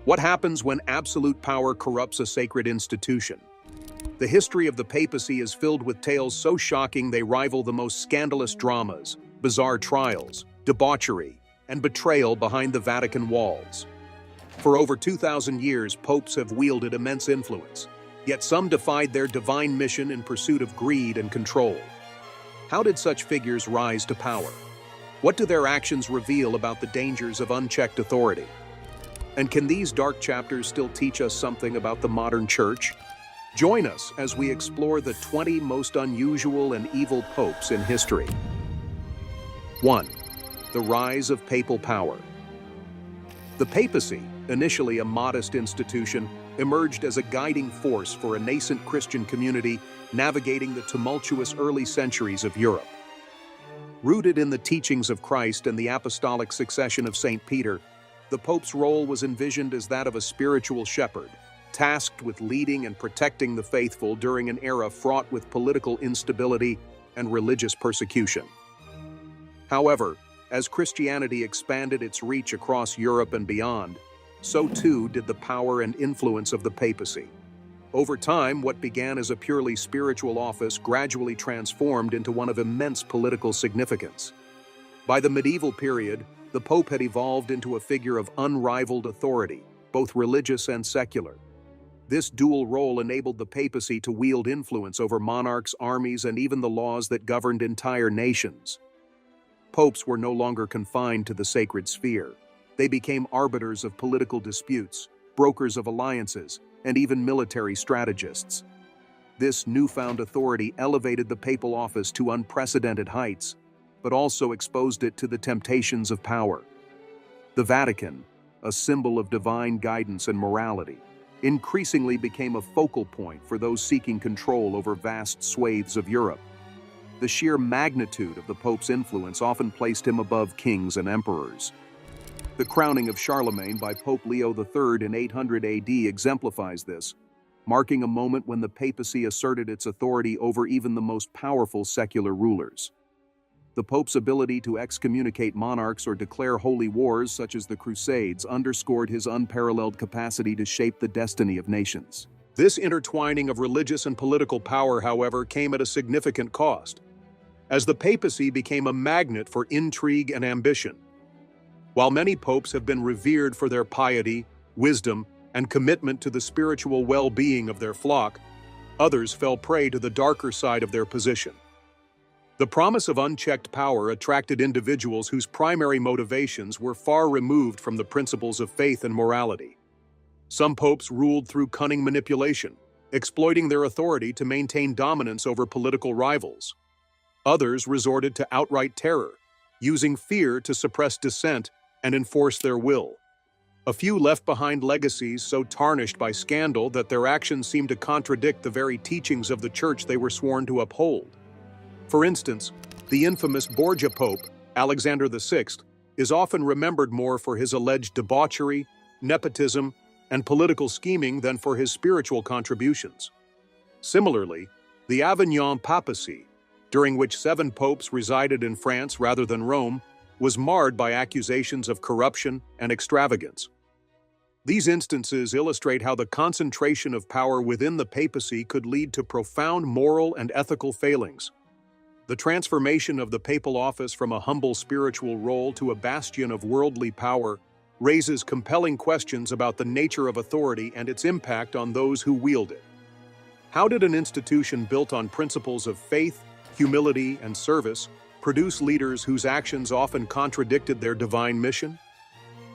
What happens when absolute power corrupts a sacred institution? The history of the papacy is filled with tales so shocking they rival the most scandalous dramas, bizarre trials, debauchery, and betrayal behind the Vatican walls. For over 2,000 years, popes have wielded immense influence, yet some defied their divine mission in pursuit of greed and control. How did such figures rise to power? What do their actions reveal about the dangers of unchecked authority? And can these dark chapters still teach us something about the modern church? Join us as we explore the 20 most unusual and evil popes in history. 1. The rise of papal power. The papacy, initially a modest institution, emerged as a guiding force for a nascent Christian community navigating the tumultuous early centuries of Europe. Rooted in the teachings of Christ and the apostolic succession of St. Peter, the Pope's role was envisioned as that of a spiritual shepherd, tasked with leading and protecting the faithful during an era fraught with political instability and religious persecution. However, as Christianity expanded its reach across Europe and beyond, so too did the power and influence of the papacy. Over time, what began as a purely spiritual office gradually transformed into one of immense political significance. By the medieval period, the Pope had evolved into a figure of unrivaled authority, both religious and secular. This dual role enabled the papacy to wield influence over monarchs, armies, and even the laws that governed entire nations. Popes were no longer confined to the sacred sphere. They became arbiters of political disputes, brokers of alliances, and even military strategists. This newfound authority elevated the papal office to unprecedented heights, but also exposed it to the temptations of power. The Vatican, a symbol of divine guidance and morality, increasingly became a focal point for those seeking control over vast swathes of Europe. The sheer magnitude of the Pope's influence often placed him above kings and emperors. The crowning of Charlemagne by Pope Leo III in 800 AD exemplifies this, marking a moment when the papacy asserted its authority over even the most powerful secular rulers. The Pope's ability to excommunicate monarchs or declare holy wars, such as the Crusades, underscored his unparalleled capacity to shape the destiny of nations. This intertwining of religious and political power, however, came at a significant cost, as the papacy became a magnet for intrigue and ambition. While many popes have been revered for their piety, wisdom, and commitment to the spiritual well-being of their flock, others fell prey to the darker side of their position. The promise of unchecked power attracted individuals whose primary motivations were far removed from the principles of faith and morality. Some popes ruled through cunning manipulation, exploiting their authority to maintain dominance over political rivals. Others resorted to outright terror, using fear to suppress dissent and enforce their will. A few left behind legacies so tarnished by scandal that their actions seemed to contradict the very teachings of the church they were sworn to uphold. For instance, the infamous Borgia Pope, Alexander VI, is often remembered more for his alleged debauchery, nepotism, and political scheming than for his spiritual contributions. Similarly, the Avignon Papacy, during which 7 popes resided in France rather than Rome, was marred by accusations of corruption and extravagance. These instances illustrate how the concentration of power within the papacy could lead to profound moral and ethical failings. The transformation of the papal office from a humble spiritual role to a bastion of worldly power raises compelling questions about the nature of authority and its impact on those who wield it. How did an institution built on principles of faith, humility, and service produce leaders whose actions often contradicted their divine mission?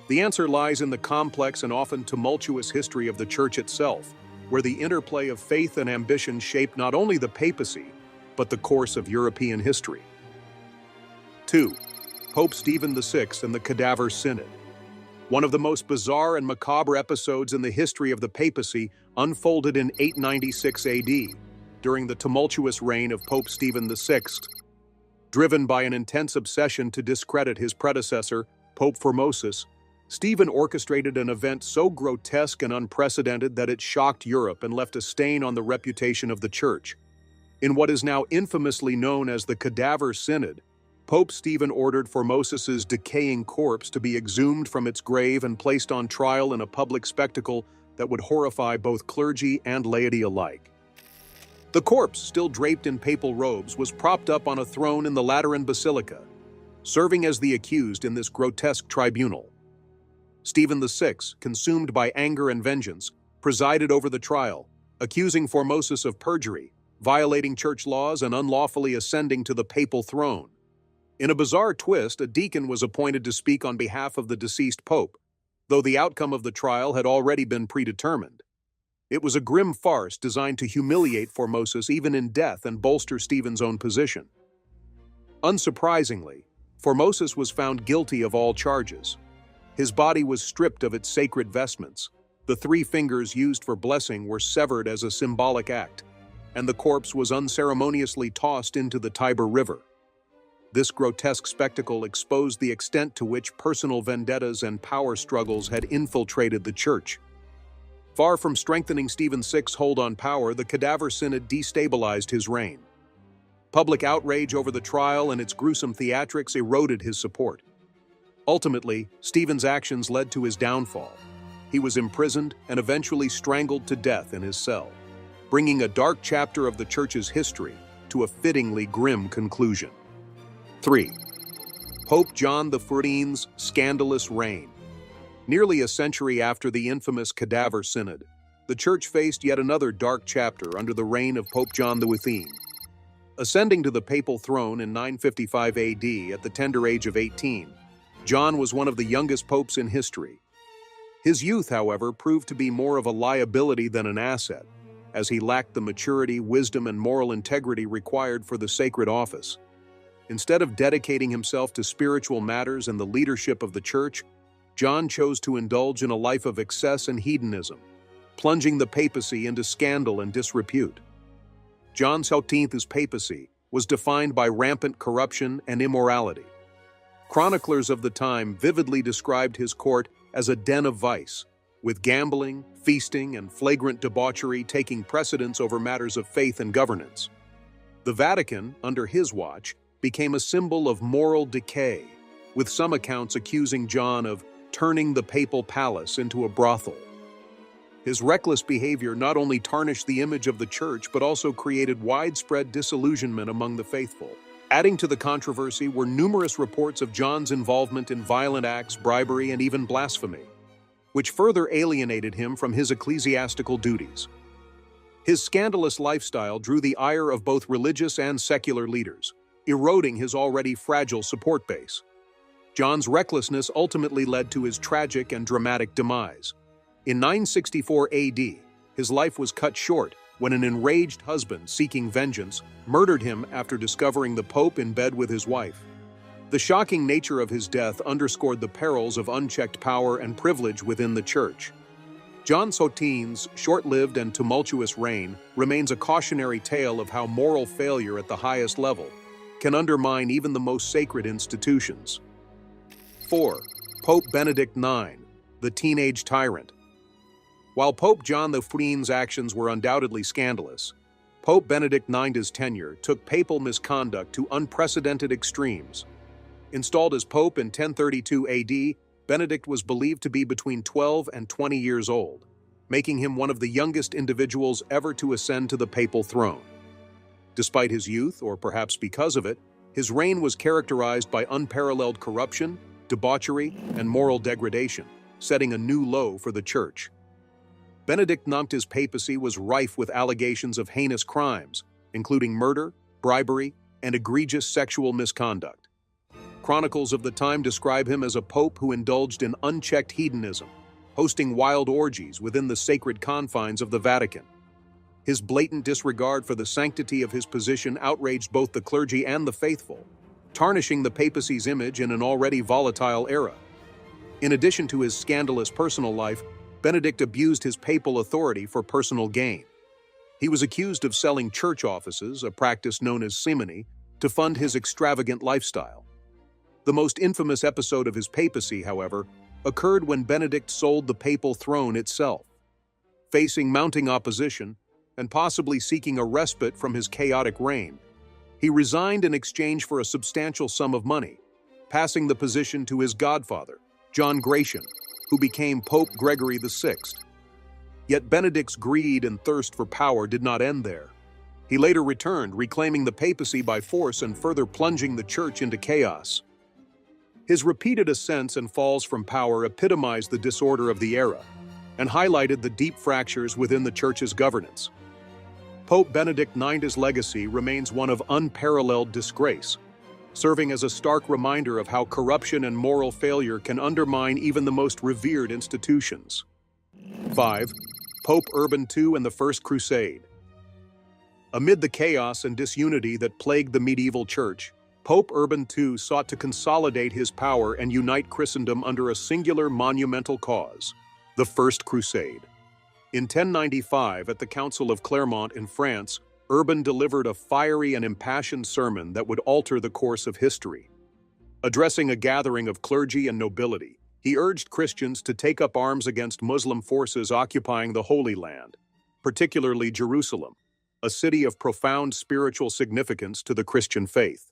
The answer lies in the complex and often tumultuous history of the Church itself, where the interplay of faith and ambition shaped not only the papacy, but the course of European history. 2. Pope Stephen VI and the Cadaver Synod. One of the most bizarre and macabre episodes in the history of the papacy unfolded in 896 AD, during the tumultuous reign of Pope Stephen VI. Driven by an intense obsession to discredit his predecessor, Pope Formosus, Stephen orchestrated an event so grotesque and unprecedented that it shocked Europe and left a stain on the reputation of the Church. In what is now infamously known as the Cadaver Synod, Pope Stephen ordered Formosus's decaying corpse to be exhumed from its grave and placed on trial in a public spectacle that would horrify both clergy and laity alike. The corpse, still draped in papal robes, was propped up on a throne in the Lateran Basilica, serving as the accused in this grotesque tribunal. Stephen VI, consumed by anger and vengeance, presided over the trial, accusing Formosus of perjury, violating church laws, and unlawfully ascending to the papal throne. In a bizarre twist, a deacon was appointed to speak on behalf of the deceased pope, though the outcome of the trial had already been predetermined. It was a grim farce designed to humiliate Formosus even in death and bolster Stephen's own position. Unsurprisingly, Formosus was found guilty of all charges. His body was stripped of its sacred vestments. The 3 fingers used for blessing were severed as a symbolic act, and the corpse was unceremoniously tossed into the Tiber River. This grotesque spectacle exposed the extent to which personal vendettas and power struggles had infiltrated the church. Far from strengthening Stephen VI's hold on power, the Cadaver Synod destabilized his reign. Public outrage over the trial and its gruesome theatrics eroded his support. Ultimately, Stephen's actions led to his downfall. He was imprisoned and eventually strangled to death in his cell, bringing a dark chapter of the church's history to a fittingly grim conclusion. 3. Pope John XIV's scandalous reign. Nearly a century after the infamous Cadaver Synod, the church faced yet another dark chapter under the reign of Pope John XIV. Ascending to the papal throne in 955 AD at the tender age of 18, John was one of the youngest popes in history. His youth, however, proved to be more of a liability than an asset, as he lacked the maturity, wisdom, and moral integrity required for the sacred office. Instead of dedicating himself to spiritual matters and the leadership of the church, John chose to indulge in a life of excess and hedonism, plunging the papacy into scandal and disrepute. John XIV's papacy was defined by rampant corruption and immorality. Chroniclers of the time vividly described his court as a den of vice, with gambling, feasting, and flagrant debauchery taking precedence over matters of faith and governance. The Vatican, under his watch, became a symbol of moral decay, with some accounts accusing John of turning the papal palace into a brothel. His reckless behavior not only tarnished the image of the church but also created widespread disillusionment among the faithful. Adding to the controversy were numerous reports of John's involvement in violent acts, bribery, and even blasphemy, which further alienated him from his ecclesiastical duties. His scandalous lifestyle drew the ire of both religious and secular leaders, eroding his already fragile support base. John's recklessness ultimately led to his tragic and dramatic demise. In 964 AD, his life was cut short when an enraged husband seeking vengeance murdered him after discovering the Pope in bed with his wife. The shocking nature of his death underscored the perils of unchecked power and privilege within the church. John XIV's short-lived and tumultuous reign remains a cautionary tale of how moral failure at the highest level can undermine even the most sacred institutions. 4. Pope Benedict IX, the teenage tyrant. While Pope John XIV's actions were undoubtedly scandalous, Pope Benedict IX's tenure took papal misconduct to unprecedented extremes. Installed as Pope in 1032 AD, Benedict was believed to be between 12 and 20 years old, making him one of the youngest individuals ever to ascend to the papal throne. Despite his youth, or perhaps because of it, his reign was characterized by unparalleled corruption, debauchery, and moral degradation, setting a new low for the church. Benedict IX's papacy was rife with allegations of heinous crimes, including murder, bribery, and egregious sexual misconduct. Chronicles of the time describe him as a pope who indulged in unchecked hedonism, hosting wild orgies within the sacred confines of the Vatican. His blatant disregard for the sanctity of his position outraged both the clergy and the faithful, tarnishing the papacy's image in an already volatile era. In addition to his scandalous personal life, Benedict abused his papal authority for personal gain. He was accused of selling church offices, a practice known as simony, to fund his extravagant lifestyle. The most infamous episode of his papacy, however, occurred when Benedict sold the papal throne itself. Facing mounting opposition, and possibly seeking a respite from his chaotic reign, He resigned in exchange for a substantial sum of money, passing the position to his godfather, John Gratian, who became Pope Gregory VI. Yet Benedict's greed and thirst for power did not end there. He later returned, reclaiming the papacy by force and further plunging the church into chaos. His repeated ascents and falls from power epitomized the disorder of the era and highlighted the deep fractures within the church's governance. Pope Benedict IX's legacy remains one of unparalleled disgrace, serving as a stark reminder of how corruption and moral failure can undermine even the most revered institutions. 5. Pope Urban II and the First Crusade. Amid the chaos and disunity that plagued the medieval church, Pope Urban II sought to consolidate his power and unite Christendom under a singular monumental cause, the First Crusade. In 1095, at the Council of Clermont in France, Urban delivered a fiery and impassioned sermon that would alter the course of history. Addressing a gathering of clergy and nobility, he urged Christians to take up arms against Muslim forces occupying the Holy Land, particularly Jerusalem, a city of profound spiritual significance to the Christian faith.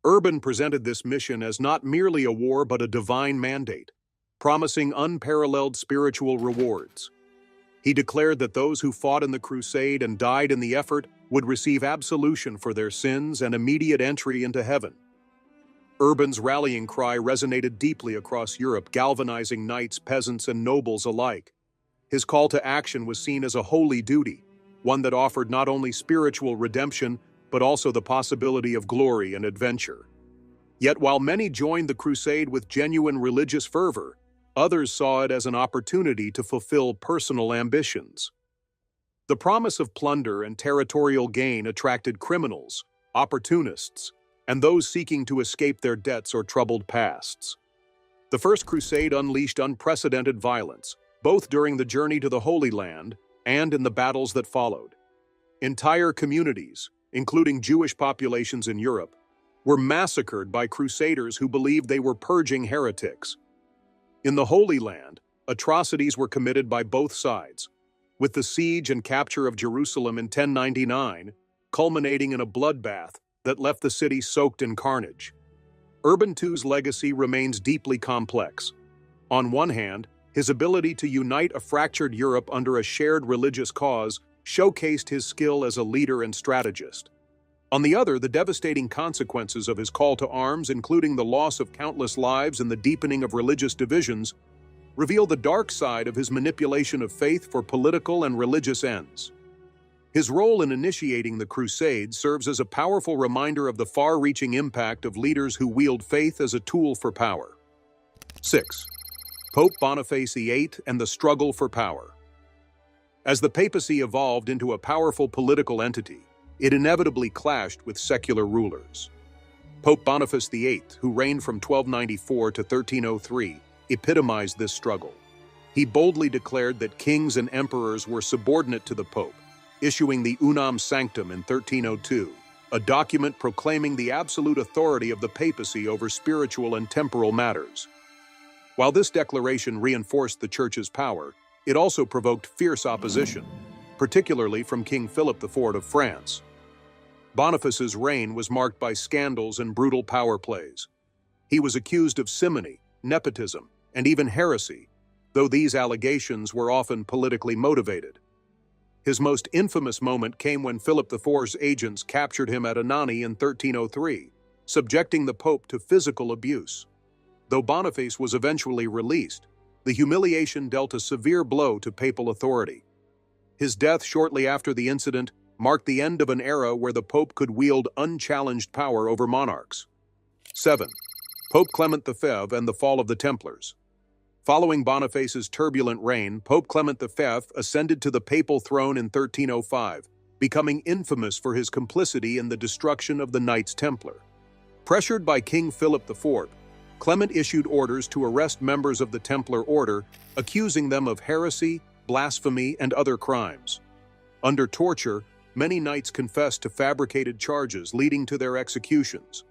Urban presented this mission as not merely a war but a divine mandate, promising unparalleled spiritual rewards. He declared that those who fought in the crusade and died in the effort would receive absolution for their sins and immediate entry into heaven. Urban's rallying cry resonated deeply across Europe, galvanizing knights, peasants, and nobles alike. His call to action was seen as a holy duty, one that offered not only spiritual redemption, but also the possibility of glory and adventure. Yet while many joined the crusade with genuine religious fervor, others saw it as an opportunity to fulfill personal ambitions. The promise of plunder and territorial gain attracted criminals, opportunists, and those seeking to escape their debts or troubled pasts. The First Crusade unleashed unprecedented violence, both during the journey to the Holy Land and in the battles that followed. Entire communities, including Jewish populations in Europe, were massacred by crusaders who believed they were purging heretics. In the Holy Land, atrocities were committed by both sides, with the siege and capture of Jerusalem in 1099 culminating in a bloodbath that left the city soaked in carnage. Urban II's legacy remains deeply complex. On one hand, his ability to unite a fractured Europe under a shared religious cause showcased his skill as a leader and strategist. On the other, the devastating consequences of his call to arms, including the loss of countless lives and the deepening of religious divisions, reveal the dark side of his manipulation of faith for political and religious ends. His role in initiating the Crusades serves as a powerful reminder of the far-reaching impact of leaders who wield faith as a tool for power. 6. Pope Boniface VIII and the struggle for power. As the papacy evolved into a powerful political entity, it inevitably clashed with secular rulers. Pope Boniface VIII, who reigned from 1294 to 1303, epitomized this struggle. He boldly declared that kings and emperors were subordinate to the Pope, issuing the Unam Sanctum in 1302, a document proclaiming the absolute authority of the papacy over spiritual and temporal matters. While this declaration reinforced the Church's power, it also provoked fierce opposition, particularly from King Philip IV of France. Boniface's reign was marked by scandals and brutal power plays. He was accused of simony, nepotism, and even heresy, though these allegations were often politically motivated. His most infamous moment came when Philip IV's agents captured him at Anagni in 1303, subjecting the Pope to physical abuse. Though Boniface was eventually released, the humiliation dealt a severe blow to papal authority. His death shortly after the incident marked the end of an era where the Pope could wield unchallenged power over monarchs. 7. Pope Clement V and the fall of the Templars. Following Boniface's turbulent reign, Pope Clement V ascended to the papal throne in 1305, becoming infamous for his complicity in the destruction of the Knights Templar. Pressured by King Philip IV, Clement issued orders to arrest members of the Templar Order, accusing them of heresy, blasphemy, and other crimes. Under torture, many knights confessed to fabricated charges, leading to their executions.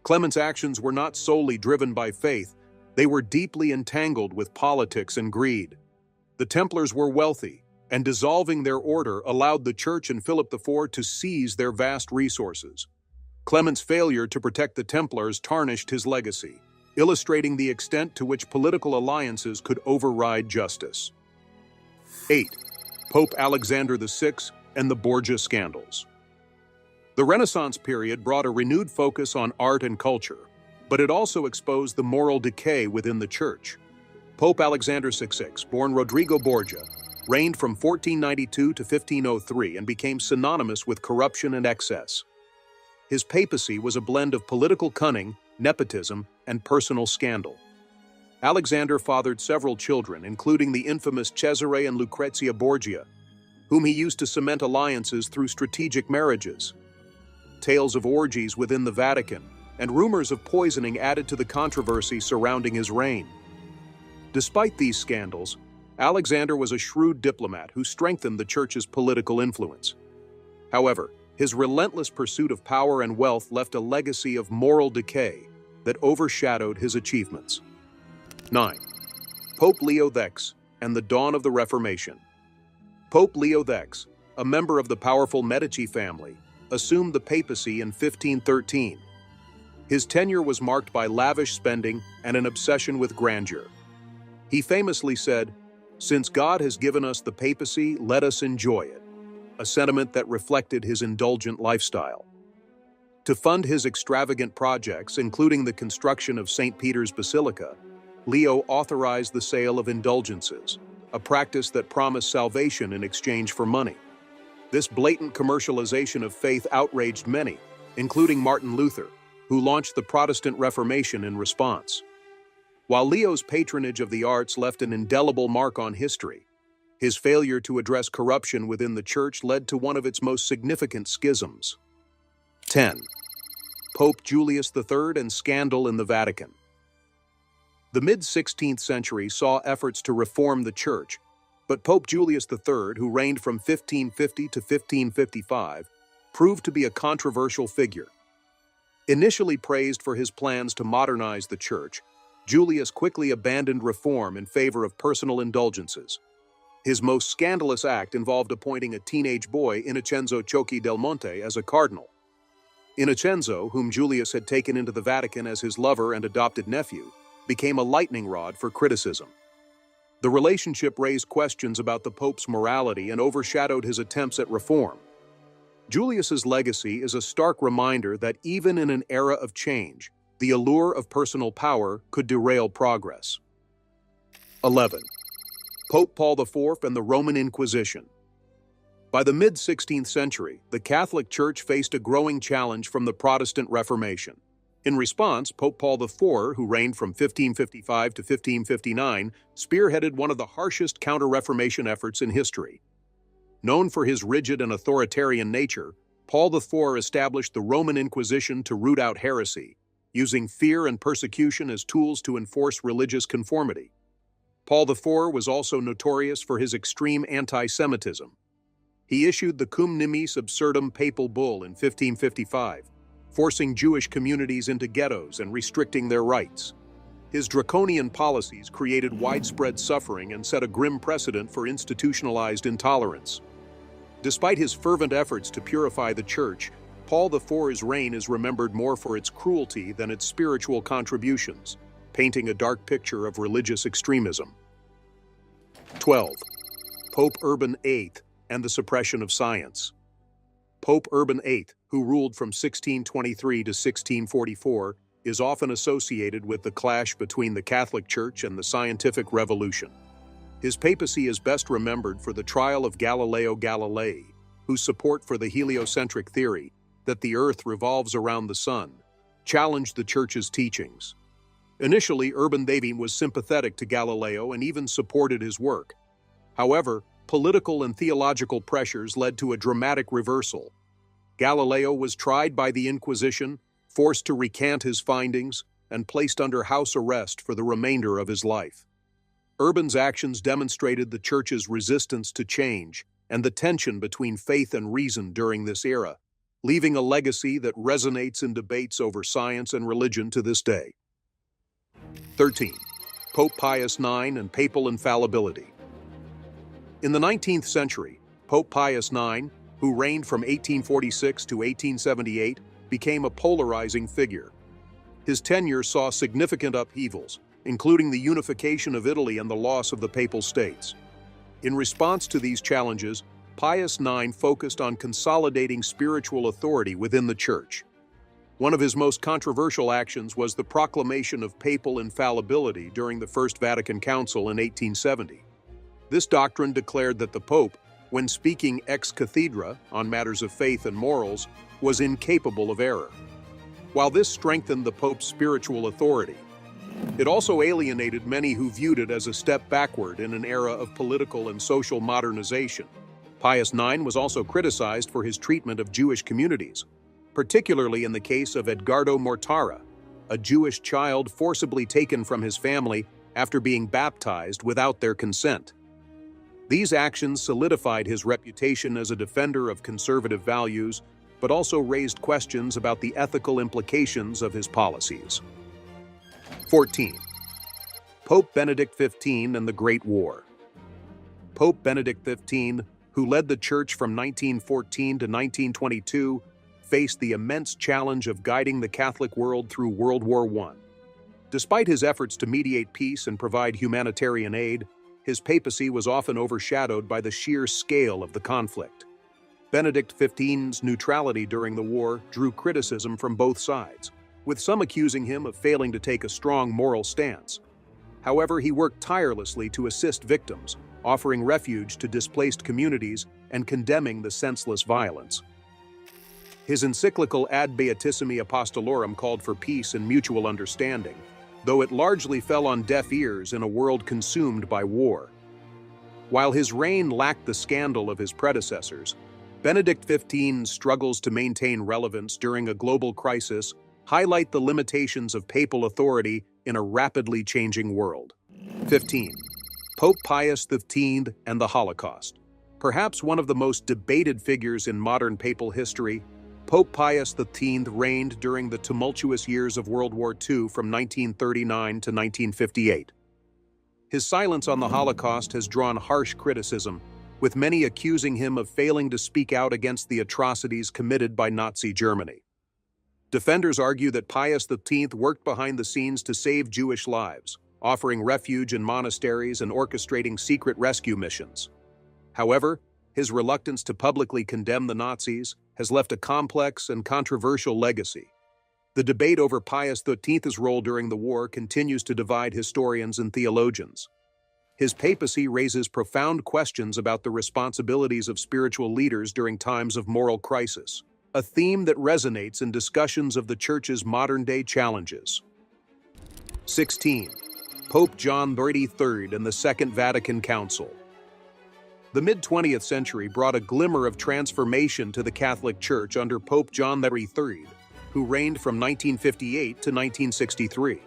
Clement's actions were not solely driven by faith, they were deeply entangled with politics and greed. The Templars were wealthy, and dissolving their order allowed the Church and Philip IV to seize their vast resources. Clement's failure to protect the Templars tarnished his legacy, illustrating the extent to which political alliances could override justice. 8. Pope Alexander VI and the Borgia scandals. The Renaissance period brought a renewed focus on art and culture, but it also exposed the moral decay within the Church. Pope Alexander VI, born Rodrigo Borgia, reigned from 1492 to 1503 and became synonymous with corruption and excess. His papacy was a blend of political cunning, nepotism, and personal scandal. Alexander fathered several children, including the infamous Cesare and Lucrezia Borgia, whom he used to cement alliances through strategic marriages. Tales of orgies within the Vatican and rumors of poisoning added to the controversy surrounding his reign. Despite these scandals, Alexander was a shrewd diplomat who strengthened the Church's political influence. However, his relentless pursuit of power and wealth left a legacy of moral decay that overshadowed his achievements. 9. Pope Leo X and the dawn of the Reformation. Pope Leo X, a member of the powerful Medici family, assumed the papacy in 1513. His tenure was marked by lavish spending and an obsession with grandeur. He famously said, "Since God has given us the papacy, let us enjoy it," a sentiment that reflected his indulgent lifestyle. To fund his extravagant projects, including the construction of St. Peter's Basilica, Leo authorized the sale of indulgences, a practice that promised salvation in exchange for money. This blatant commercialization of faith outraged many, including Martin Luther, who launched the Protestant Reformation in response. While Leo's patronage of the arts left an indelible mark on history, his failure to address corruption within the Church led to one of its most significant schisms. 10. Pope Julius III and scandal in the Vatican. The mid-16th century saw efforts to reform the Church, but Pope Julius III, who reigned from 1550 to 1555, proved to be a controversial figure. Initially praised for his plans to modernize the Church, Julius quickly abandoned reform in favor of personal indulgences. His most scandalous act involved appointing a teenage boy, Innocenzo Ciocchi del Monte, as a cardinal. Innocenzo, whom Julius had taken into the Vatican as his lover and adopted nephew, became a lightning rod for criticism. The relationship raised questions about the Pope's morality and overshadowed his attempts at reform. Julius's legacy is a stark reminder that even in an era of change, the allure of personal power could derail progress. 11. Pope Paul IV and the Roman Inquisition. By the mid-16th century, the Catholic Church faced a growing challenge from the Protestant Reformation. In response, Pope Paul IV, who reigned from 1555 to 1559, spearheaded one of the harshest counter-Reformation efforts in history. Known for his rigid and authoritarian nature, Paul IV established the Roman Inquisition to root out heresy, using fear and persecution as tools to enforce religious conformity. Paul IV was also notorious for his extreme anti-Semitism. He issued the Cum Nimis Absurdum papal bull in 1555, forcing Jewish communities into ghettos and restricting their rights. His draconian policies created widespread suffering and set a grim precedent for institutionalized intolerance. Despite his fervent efforts to purify the Church, Paul IV's reign is remembered more for its cruelty than its spiritual contributions, painting a dark picture of religious extremism. 12. Pope Urban VIII and the suppression of science. Pope Urban VIII, who ruled from 1623 to 1644, is often associated with the clash between the Catholic Church and the scientific revolution. His papacy is best remembered for the trial of Galileo Galilei, whose support for the heliocentric theory, that the Earth revolves around the Sun, challenged the Church's teachings. Initially, Urban VIII was sympathetic to Galileo and even supported his work. However, political and theological pressures led to a dramatic reversal. Galileo was tried by the Inquisition, forced to recant his findings, and placed under house arrest for the remainder of his life. Urban's actions demonstrated the Church's resistance to change and the tension between faith and reason during this era, leaving a legacy that resonates in debates over science and religion to this day. 13. Pope Pius IX and papal infallibility. In the 19th century, Pope Pius IX, who reigned from 1846 to 1878, became a polarizing figure. His tenure saw significant upheavals, including the unification of Italy and the loss of the Papal States. In response to these challenges, Pius IX focused on consolidating spiritual authority within the Church. One of his most controversial actions was the proclamation of papal infallibility during the First Vatican Council in 1870. This doctrine declared that the Pope, when speaking ex cathedra on matters of faith and morals, was incapable of error. While this strengthened the Pope's spiritual authority, it also alienated many who viewed it as a step backward in an era of political and social modernization. Pius IX was also criticized for his treatment of Jewish communities, particularly in the case of Edgardo Mortara, a Jewish child forcibly taken from his family after being baptized without their consent. These actions solidified his reputation as a defender of conservative values, but also raised questions about the ethical implications of his policies. 14. Pope Benedict XV and the Great War. Pope Benedict XV, who led the Church from 1914 to 1922, faced the immense challenge of guiding the Catholic world through World War I. Despite his efforts to mediate peace and provide humanitarian aid, his papacy was often overshadowed by the sheer scale of the conflict. Benedict XV's neutrality during the war drew criticism from both sides, with some accusing him of failing to take a strong moral stance. However, he worked tirelessly to assist victims, offering refuge to displaced communities and condemning the senseless violence. His encyclical Ad Beatissimi Apostolorum called for peace and mutual understanding, though it largely fell on deaf ears in a world consumed by war. While his reign lacked the scandal of his predecessors, Benedict XV's struggles to maintain relevance during a global crisis highlight the limitations of papal authority in a rapidly changing world. 15. Pope Pius X and the Holocaust. Perhaps one of the most debated figures in modern papal history, Pope Pius X reigned during the tumultuous years of World War II from 1939 to 1958. His silence on the Holocaust has drawn harsh criticism, with many accusing him of failing to speak out against the atrocities committed by Nazi Germany. Defenders argue that Pius X worked behind the scenes to save Jewish lives, offering refuge in monasteries and orchestrating secret rescue missions. However, his reluctance to publicly condemn the Nazis has left a complex and controversial legacy. The debate over Pius X's role during the war continues to divide historians and theologians. His papacy raises profound questions about the responsibilities of spiritual leaders during times of moral crisis, a theme that resonates in discussions of the Church's modern-day challenges. 16. Pope John XXIII and the Second Vatican Council. The mid-20th century brought a glimmer of transformation to the Catholic Church under Pope John XXIII, who reigned from 1958 to 1963.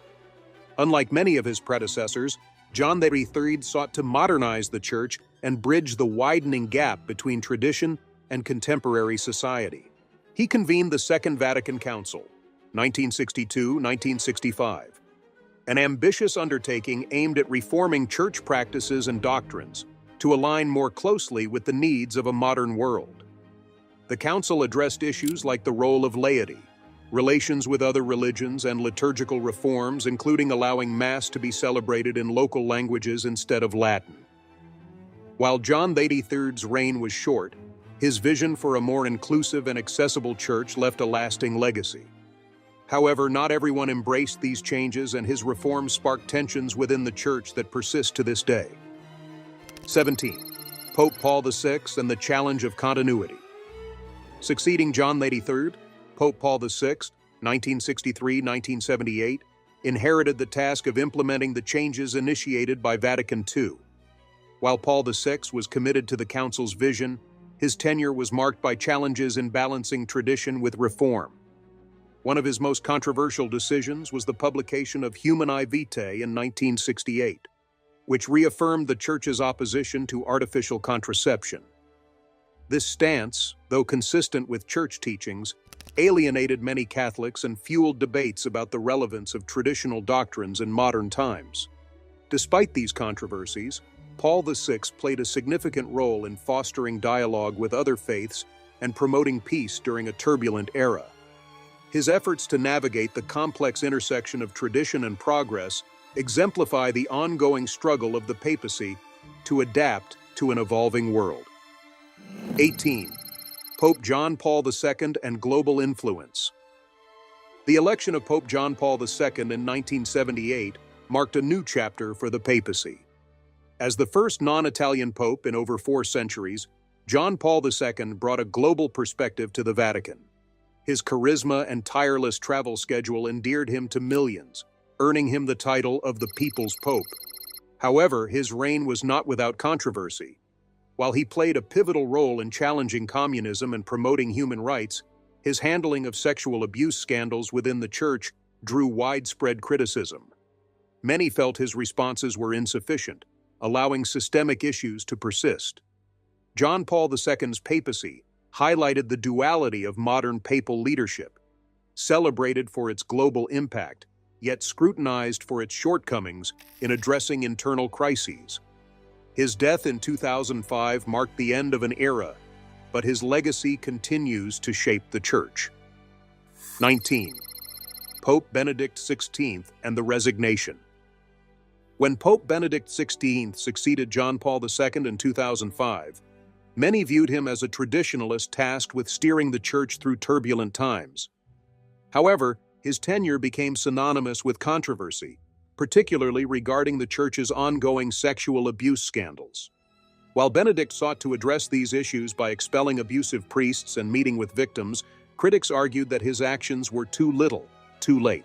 Unlike many of his predecessors, John XXIII sought to modernize the Church and bridge the widening gap between tradition and contemporary society. He convened the Second Vatican Council, 1962-1965, an ambitious undertaking aimed at reforming church practices and doctrines to align more closely with the needs of a modern world. The Council addressed issues like the role of laity, relations with other religions, and liturgical reforms, including allowing Mass to be celebrated in local languages instead of Latin. While John XXIII's reign was short, his vision for a more inclusive and accessible church left a lasting legacy. However, not everyone embraced these changes, and his reforms sparked tensions within the Church that persist to this day. 17. Pope Paul VI and the challenge of continuity. Succeeding John XXIII, Pope Paul VI, 1963-1978, inherited the task of implementing the changes initiated by Vatican II. While Paul VI was committed to the Council's vision, his tenure was marked by challenges in balancing tradition with reform. One of his most controversial decisions was the publication of Humanae Vitae in 1968, which reaffirmed the Church's opposition to artificial contraception. This stance, though consistent with Church teachings, alienated many Catholics and fueled debates about the relevance of traditional doctrines in modern times. Despite these controversies, Paul VI played a significant role in fostering dialogue with other faiths and promoting peace during a turbulent era. His efforts to navigate the complex intersection of tradition and progress exemplify the ongoing struggle of the papacy to adapt to an evolving world. 18. Pope John Paul II and global influence. The election of Pope John Paul II in 1978 marked a new chapter for the papacy. As the first non-Italian pope in over 4 centuries, John Paul II brought a global perspective to the Vatican. His charisma and tireless travel schedule endeared him to millions, earning him the title of the People's Pope. However, his reign was not without controversy. While he played a pivotal role in challenging communism and promoting human rights, his handling of sexual abuse scandals within the Church drew widespread criticism. Many felt his responses were insufficient, allowing systemic issues to persist. John Paul II's papacy highlighted the duality of modern papal leadership, celebrated for its global impact, yet scrutinized for its shortcomings in addressing internal crises. His death in 2005 marked the end of an era, but his legacy continues to shape the Church. 19. Pope Benedict XVI and the resignation. When Pope Benedict XVI succeeded John Paul II in 2005, many viewed him as a traditionalist tasked with steering the Church through turbulent times. However, his tenure became synonymous with controversy, particularly regarding the Church's ongoing sexual abuse scandals. While Benedict sought to address these issues by expelling abusive priests and meeting with victims, critics argued that his actions were too little, too late.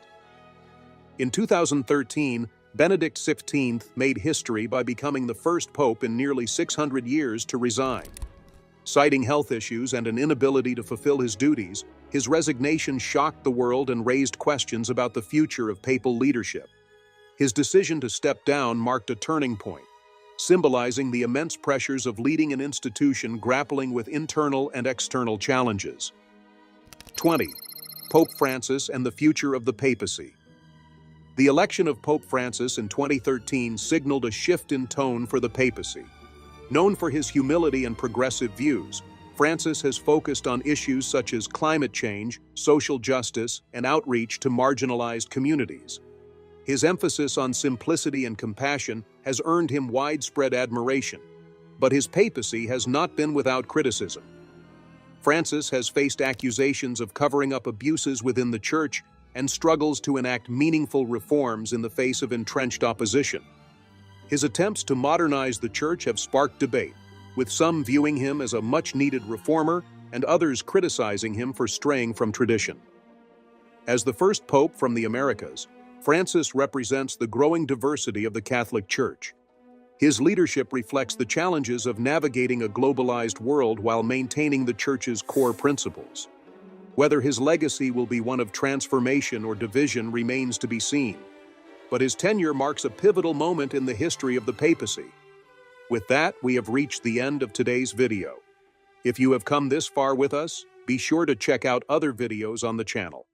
In 2013, Benedict XVI made history by becoming the first pope in nearly 600 years to resign. Citing health issues and an inability to fulfill his duties, his resignation shocked the world and raised questions about the future of papal leadership. His decision to step down marked a turning point, symbolizing the immense pressures of leading an institution grappling with internal and external challenges. 20. Pope Francis and the future of the papacy. The election of Pope Francis in 2013 signaled a shift in tone for the papacy. Known for his humility and progressive views, Francis has focused on issues such as climate change, social justice, and outreach to marginalized communities. His emphasis on simplicity and compassion has earned him widespread admiration, but his papacy has not been without criticism. Francis has faced accusations of covering up abuses within the Church and struggles to enact meaningful reforms in the face of entrenched opposition. His attempts to modernize the Church have sparked debate, with some viewing him as a much-needed reformer and others criticizing him for straying from tradition. As the first pope from the Americas, Francis represents the growing diversity of the Catholic Church. His leadership reflects the challenges of navigating a globalized world while maintaining the Church's core principles. Whether his legacy will be one of transformation or division remains to be seen, but his tenure marks a pivotal moment in the history of the papacy. With that, we have reached the end of today's video. If you have come this far with us, be sure to check out other videos on the channel.